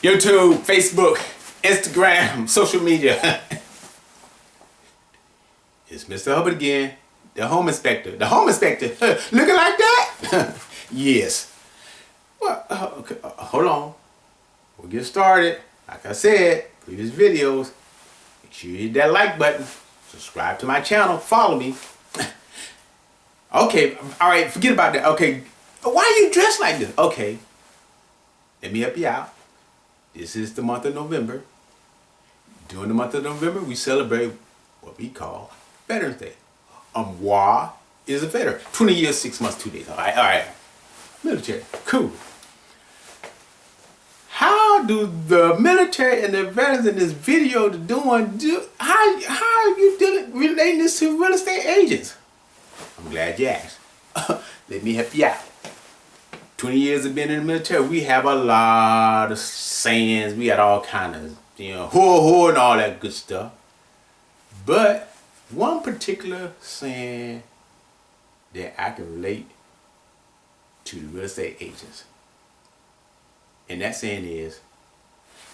YouTube, Facebook, Instagram, social media. It's Mr. Hubbard again, the home inspector. The home inspector, looking like that? Yes. Well, okay, hold on. We'll get started. Like I said, previous videos, make sure you hit that like button, subscribe to my channel, follow me. Okay, all right, forget about that. Okay, why are you dressed like this? Okay, let me help you out. This is the month of November. During the month of November, we celebrate what we call Veterans Day. Moi is a veteran. 20 years, 6 months, 2 days. All right. Military, cool. How do the military and the veterans in this video how are you relating this to real estate agents? I'm glad you asked. Let me help you out. 20 years of being in the military, we have a lot of sayings. We got all kind of, ho and all that good stuff. But one particular saying that I can relate to the real estate agents, and that saying is,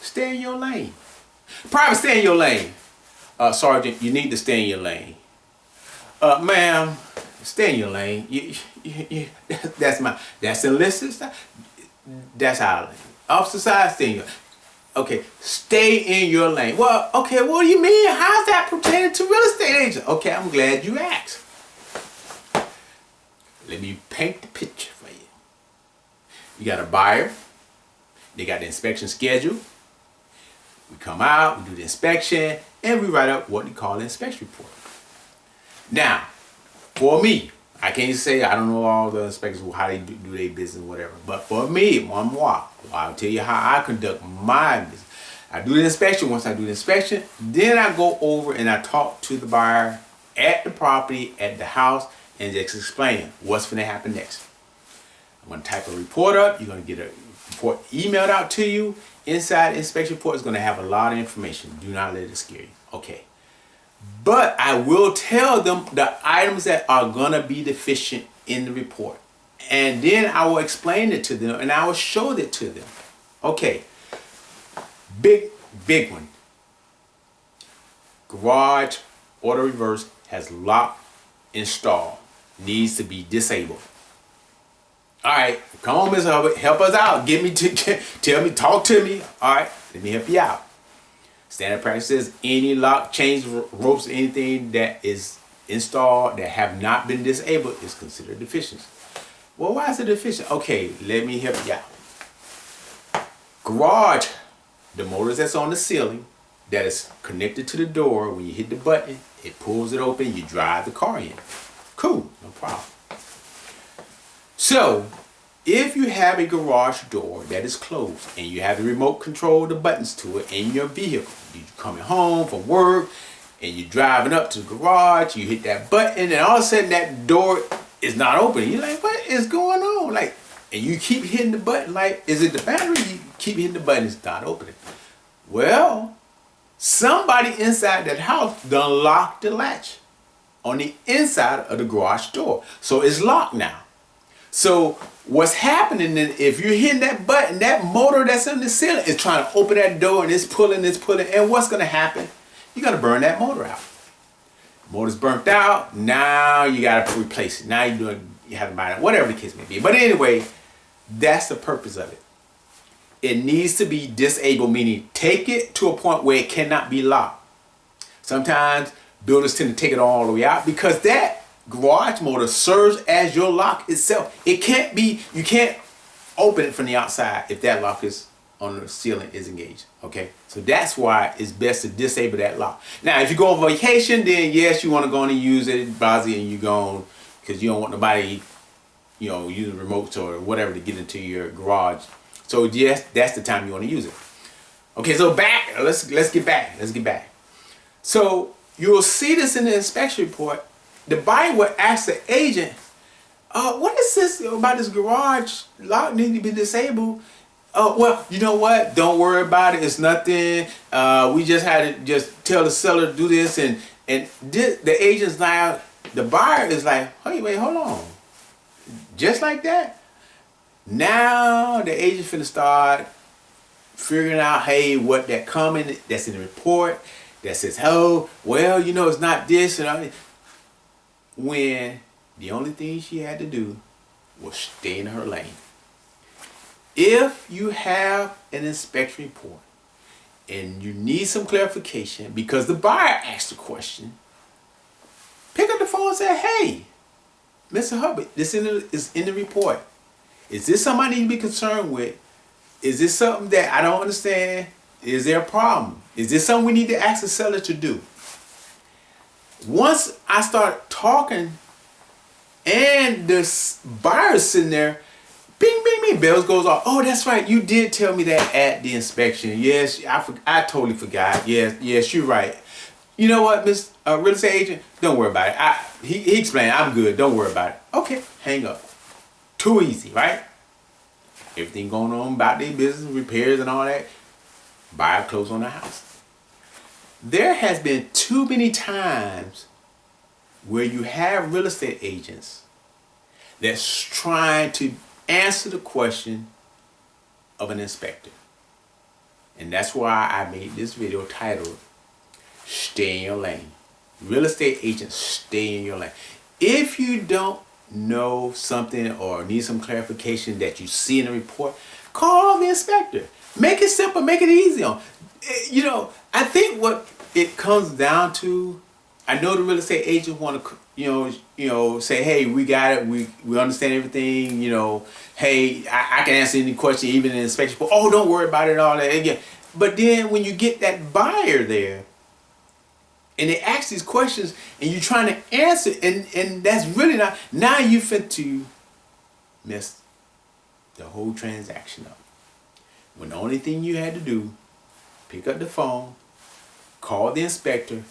stay in your lane. Private, stay in your lane. Sergeant, you need to stay in your lane. Ma'am, stay in your lane. That's enlisted stuff. That's our lane. Officer side, stay in your lane. Okay, stay in your lane. Well, okay, what do you mean? How's that pertaining to real estate agents? Okay, I'm glad you asked. Let me paint the picture for you. You got a buyer. They got the inspection schedule. We come out, we do the inspection, and we write up what we call an inspection report. Now, for me, I can't say I don't know all the inspectors, how they do their business, whatever. But for me, I'll tell you how I conduct my business. I do the inspection. Once I do the inspection, then I go over and I talk to the buyer at the property, at the house, and just explain what's going to happen next. I'm going to type a report up. You're going to get a report emailed out to you. Inside the inspection report is going to have a lot of information. Do not let it scare you. Okay. But I will tell them the items that are going to be deficient in the report. And then I will explain it to them and I will show it to them. Okay. Big one. Garage auto reverse has lock installed. Needs to be disabled. All right. Come on, Ms. Hubbard. Help us out. Tell me, talk to me. All right. Let me help you out. Standard practice says any lock, chains, ropes, anything that is installed that have not been disabled is considered deficient. Well, why is it deficient? Okay, let me help you out. Garage, the motors that's on the ceiling that is connected to the door, when you hit the button, it pulls it open, you drive the car in. Cool, no problem. So, if you have a garage door that is closed and you have the remote control, the buttons to it in your vehicle, you're coming home from work and you're driving up to the garage, you hit that button and all of a sudden that door is not opening. You're like, what is going on? And you keep hitting the button is it the battery? You keep hitting the button, it's not opening. Well, somebody inside that house done locked the latch on the inside of the garage door. So it's locked now. So what's happening is if you're hitting that button, that motor that's in the ceiling is trying to open that door and it's pulling, and what's going to happen? You're going to burn that motor out. Motor's burnt out, now you got to replace it. Now you have to buy it, whatever the case may be. But anyway, that's the purpose of it. It needs to be disabled, meaning take it to a point where it cannot be locked. Sometimes builders tend to take it all the way out because that garage motor serves as your lock itself. You can't open it from the outside if that lock is on the ceiling is engaged. Okay, so that's why it's best to disable that lock. Now, if you go on vacation, then yes, you want to go on and use it, and you go on because you don't want nobody, using remotes or whatever to get into your garage. So yes, that's the time you want to use it. Okay, so let's get back. So you'll see this in the inspection report. The buyer will ask the agent, what is this about this garage lock needing to be disabled? Well, you know what? Don't worry about it. It's nothing. We just had to just tell the seller to do this. And the agent's now, the buyer is like, hey, wait, hold on. Just like that? Now the agent finna start figuring out, hey, what that comment that's in the report that says, oh, well, you know, it's not this and all. When the only thing she had to do was stay in her lane. If you have an inspection report and you need some clarification because the buyer asked a question, pick up the phone and say, hey, Mr. Hubbard, this is in the report. Is this something I need to be concerned with? Is this something that I don't understand? Is there a problem? Is this something we need to ask the seller to do? Once I start talking and the buyer's sitting there, bing, bing, bing, bells goes off. Oh, that's right. You did tell me that at the inspection. Yes, I totally forgot. Yes, you're right. You know what, Miss Real Estate Agent? Don't worry about it. He explained, I'm good. Don't worry about it. Okay, hang up. Too easy, right? Everything going on about their business, repairs and all that. Buyer close on the house. There has been too many times where you have real estate agents that's trying to answer the question of an inspector. And that's why I made this video titled, Stay in Your Lane. Real estate agents, stay in your lane. If you don't know something or need some clarification that you see in the report, call the inspector. Make it simple, make it easy on. You know, I think what it comes down to, I know the real estate agents want to, say, hey, we got it, we understand everything, hey, I can answer any question, even in the inspection, but oh, don't worry about it, all that again. But then when you get that buyer there, and they ask these questions, and you're trying to answer, and that's really not, now you fit to mess the whole transaction up. When the only thing you had to do, pick up the phone, call the inspector,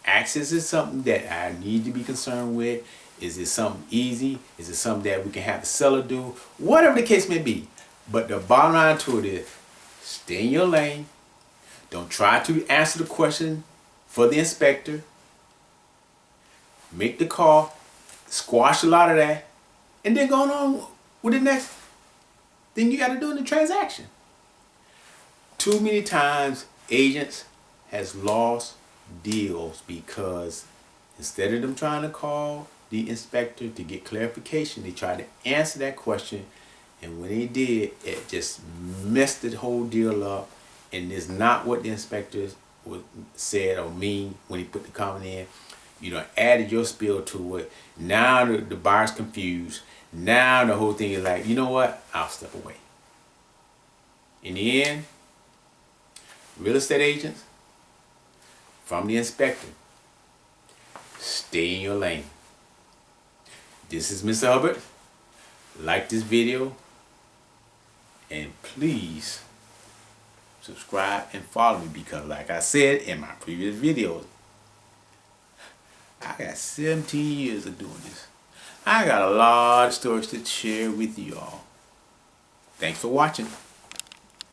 ask, is it something that I need to be concerned with? Is it something easy? Is it something that we can have the seller do? Whatever the case may be. But the bottom line to it is, stay in your lane. Don't try to answer the question for the inspector. Make the call, squash a lot of that, and then go on with the next thing you got to do in the transaction. Too many times agents has lost deals because instead of them trying to call the inspector to get clarification, they tried to answer that question, and when they did, it just messed the whole deal up, and it's not what the inspector said or mean when he put the comment in. You know, added your spill to it. Now the buyer's confused. Now the whole thing is like, you know what? I'll step away. In the end, real estate agents, from the inspector, stay in your lane. This is Mr. Hubbard. Like this video, and please subscribe and follow me, because like I said in my previous videos, I got 17 years of doing this. I got a lot of stories to share with you all. Thanks for watching.